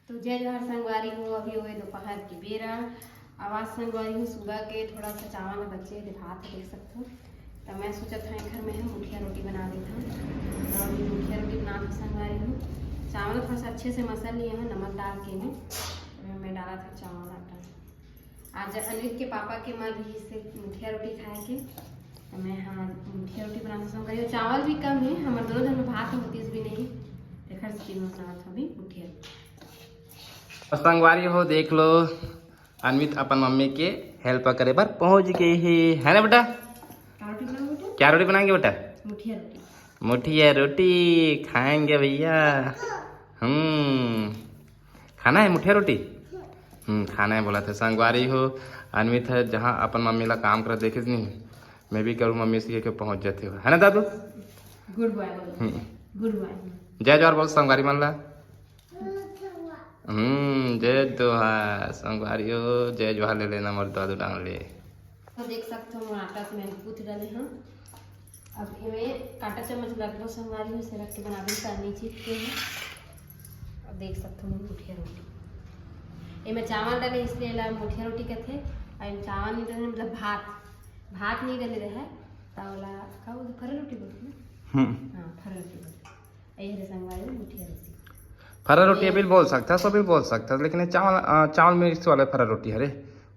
तो जय जवाहर संगवारी हूँ। अभी हुए दोपहर की बेरा आवाज़ संगवारी हूँ। सुबह के थोड़ा सा चावल में बच्चे भात देख सकते हो। तो मैं सोचा था घर में हम मुठिया रोटी बना देता हूँ। तो अभी मुठिया रोटी बना के संगवारी हूँ। चावल थोड़ा सा अच्छे से मसल लिए हैं नमक डाल के में मैं डाला था चावल आटा। आज अनिल के पापा के मन रही से मुठिया रोटी खाए के तो मैं हाँ मुठिया रोटी बनाना पसंद करी। चावल भी कम है हमारे दोनों घर में भात होती भी नहीं देखा स्कीम में बना था अभी मुठिया संगवारी हो देख लो अन्वित अपन मम्मी के हेल्प करे पर पहुंच गए है ना बेटा। क्या रोटी बनाएंगे बेटा? मुठिया रोटी। मुठिया रोटी खाएंगे भैया। खाना है मुठिया रोटी। खाना है बोला था। संगवारी हो अन्वित है जहाँ अपन मम्मी ला काम कर देखे नहीं मैं भी करूँ मम्मी से के पहुंच जाते हो है ना दादू। Good boy. Good boy. जय जवाहर बोल संगवारी मान ला। जय जोहार संगवारी हो जय जोहार ले लेना मर दादू डाल ले। तो देख सकते हो आटा से मैंने गूंथ डाले हैं। अब इनमें कांटा चम्मच रख लो संगवारी में से रख के बना दें नीचे के हैं। और देख सकते हो मुठिया रोटी इनमें चावल डाले इसलिए ला मुठिया रोटी कहते हैं। और चावल नहीं डाले मतलब भात नहीं डाले रहे तावला का वो फरा रोटी बोलते हैं। हाँ फरा रोटी बोलते हैं। यही संगवारी में मुठिया रोटी फरा रोटी भी बोल सकता है सब भी बोल सकता है लेकिन चावल मिक्स वाला फरा रोटी है रे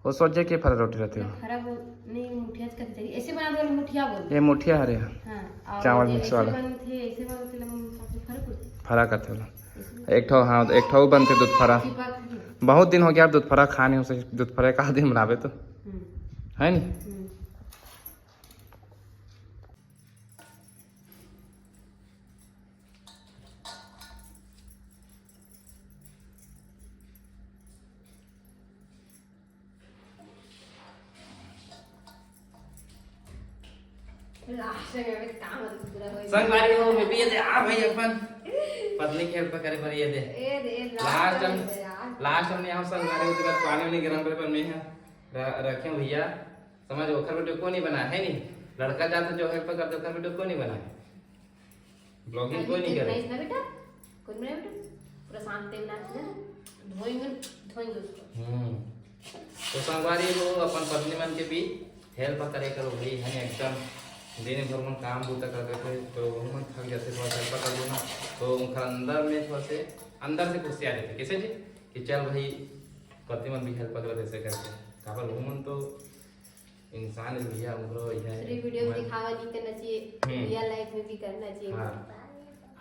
वो सोचे कि फरा रोटी रहती है। फरा नहीं मुठिया कहते हैं ऐसे बना दो मुठिया बोल ये मुठिया हरे हाँ चावल मिक्स वाला ऐसे बनते फरा करते वाला एक ठो हाँ एक ठो बनते दूध फरा। बहुत दिन हो गया दूध फरा खाने उसे दूध फरा का दिन बनावे तो है नी। संगवारी हो मैं भी ये दे आ भाई अपन पत्नी के हेल्प करे पर ये दे लास्ट हमने हम संगवारी हो तो पानी में गरम करे पर मैं रखे भैया समझ ओखर वीडियो को नहीं बना है नी लड़का जाता जो हेल्प कर दो वीडियो को नहीं बना है ब्लॉगिंग कोई नहीं करे ना बेटा कौन बना बेटा पूरा शांत बना धोएंगे उसको। तो संगवारी हो अपन पत्नी मन के भी हेल्प करे करो भाई है एकदम दिन भर में काम बूता करते थे तो हम थक जाते थोड़ा सा कर दो ना तो उनका अंदर में थोड़ा से अंदर से खुशी आ रही थी कैसे जी कि चल भाई पति मन भी हेल्प कर ऐसे करते काबर घूमन तो इंसान है भैया उम्रो सिर्फ वीडियो में दिखावा नहीं करना चाहिए रियल लाइफ में भी करना चाहिए।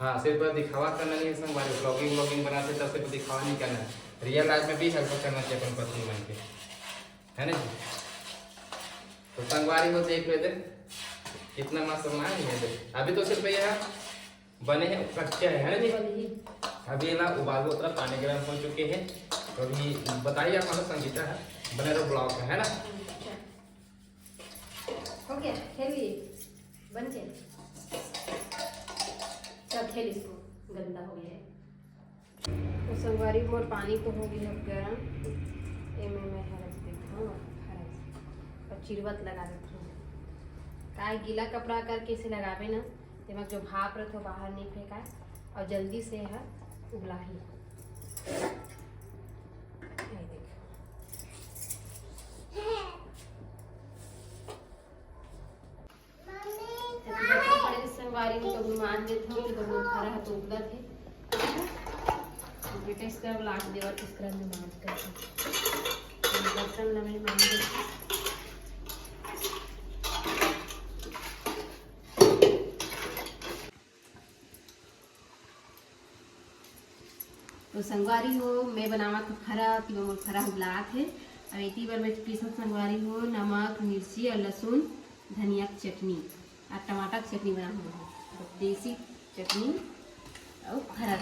हाँ सिर्फ दिखावा करना नहीं संगवारी ब्लॉगिंग बनाते तब सिर्फ दिखावा नहीं करना रियल लाइफ में भी हेल्प करना चाहिए अपन पत्नी मन के है ना। तो संगवारी को देख लेते कितना मस्त बना है अभी तो सिर्फ ये बने हैं कच्चे है ना जी। अभी ना उबाल उतना पानी गर्म हो चुके हैं तो अभी बताइए आप हमारा संगीता है बने रहो ब्लॉग है ना। हो गया खेलिए बन के सब खेल इसको गंदा हो गया है। तो संगवारी मोर पानी को हो गया गर्म एमे मैं हरस देता हूँ और चिरवत लगा देता हूँ काय गीला कपड़ा करके इसे लगावे ना दिमाग जो भाप रहे तो बाहर नहीं फेंका और जल्दी से है उबला ही संगवारी में कभी मान देता हूँ कि कभी खरा है तो उबला थे बेटा इसका लाट देवा किस तरह में मान करते बर्तन लगे मान देते। तो संगवारी हो मैं बनावा तो खरा कि वो खरा उबला थे अब इतनी बार मैं पीसा संगवारी हो नमक मिर्ची और लहसुन धनिया की चटनी और टमाटर की चटनी बना हुआ देसी चटनी और खरा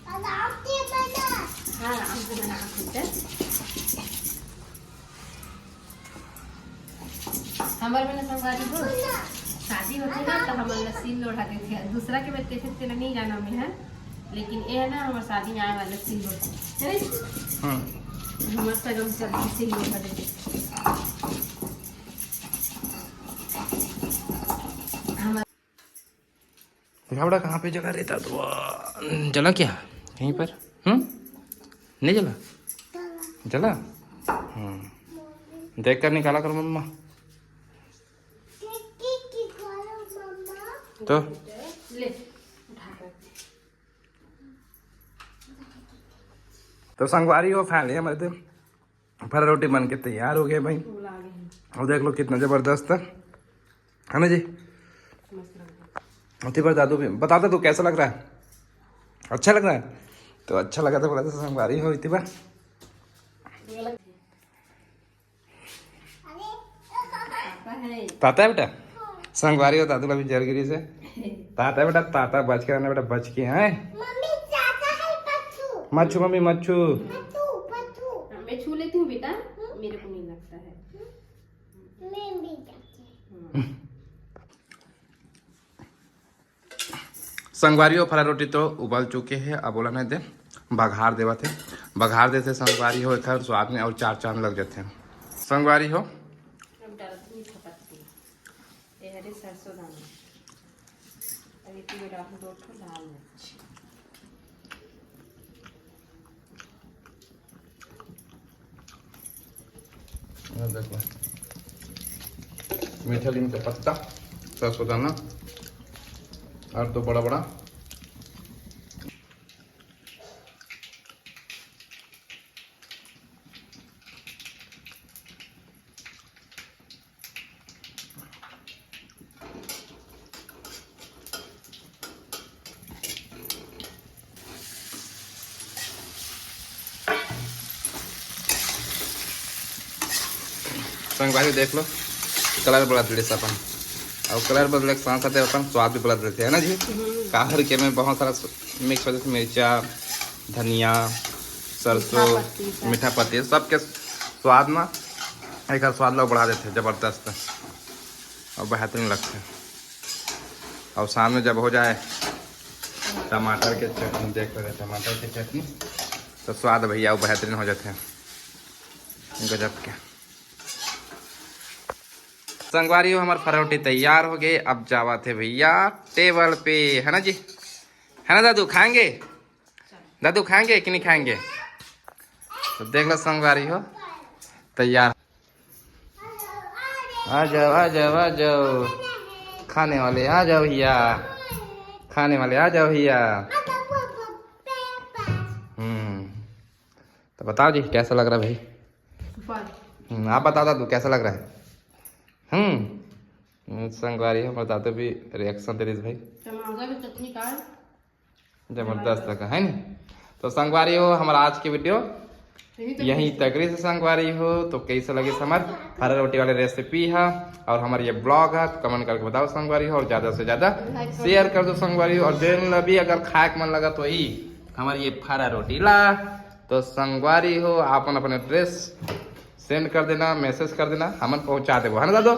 हाँ आराम से बना सकते हमारे में संगवारी हो शादी होती ना तो हम सील लोढ़ाते थे दूसरा के बाद कैसे तेरा नहीं जाना में है लेकिन ये है ना हमारे शादी में आए वाले सील लोढ़ते मस्त एकदम सब्जी सील लोढ़ा देते फावड़ा कहाँ पे जला रहता तो जला क्या कहीं पर? नहीं जला? जला? देख कर निकाला करो मम्मा। तो ले उठा कर। तो संगवारी हो फाइनली हमारे तो फरा रोटी बन के तैयार हो गए भाई। फूल आ गए हैं। और देख लो कितना जबरदस्त है ना जी। मस्त लग रहा उसी पर दादू भी बता तू कैसा लग रहा है? अच्छा लग रहा है? तो अच्छा लगा तो बोला था संगवारी हो इतनी बार। है। ताता है बेटा? संगवारी हो तातू अभी जरगिरी से ताता है बेटा। ताता बच के रहना बेटा, बच के हैं। मच्छू मम्मी मच्छू। मैं छू लेती हूँ बेटा, मेरे को नहीं लगता है। संगवारी हो फरा रोटी तो उबल चुके हैं। अब बोला नहीं दे बघार देवा थे, बघार देते संगवारी हो एक स्वाद में और चार चांद लग जाते हैं। संगवारी हो अब डालती हूँ पत्ती, ये हरे सरसों दाना, अभी तो डाल दो लाल मिर्च। देखो मीठा नीम का पत्ता, सरसों दाना और तो बड़ा बड़ा संगवारी देख लो कलर बदल देते अपन और कलर बदले के साथ साथ अपन स्वाद भी बदल देते हैं ना जी। काहर के में बहुत सारा मिक्स होते मिर्चा, धनिया, सरसों, मीठा पत्ती सबके स्वाद में एक स्वाद लोग बढ़ा देते हैं जबरदस्त और बेहतरीन लगते हैं। और सामने जब हो जाए टमाटर के चटनी, देख रहे टमाटर की चटनी तो स्वाद भैया वो बेहतरीन हो जाते हैं गजब के। संगवारी हो हमारे फरोटी तैयार हो गए। अब जावा थे भैया टेबल पे, है ना जी, है ना दादू? खाएंगे दादू, खाएंगे कि नहीं खाएंगे? तो देख लो संगवारी हो तैयार। आ जाओ आ जाओ आ जाओ, खाने वाले आ जाओ भैया, खाने वाले आ जाओ भैया। तो बताओ जी कैसा लग रहा है भाई? आप बता दादू कैसा लग रहा है? संगवारी है बताते भी रिएक्शन दे रही भाई। टमाटर की चटनी का जबरदस्त लगा है नहीं। तो संगवारी हो हमारा आज की वीडियो यहीं तक रही से संगवारी हो। तो कैसे लगे हमारे हरा रोटी वाले रेसिपी है और हमारे ये ब्लॉग है, तो कमेंट करके बताओ संगवारी हो और ज्यादा से ज्यादा शेयर कर दो संगवारी हो। और देन भी अगर खाए मन लगा तो ही हमारी ये फरा रोटी ला तो संगवारी हो अपन अपने एड्रेस सेंड कर देना, मैसेज कर देना, हम पहुंचा देबो, है ना दादो?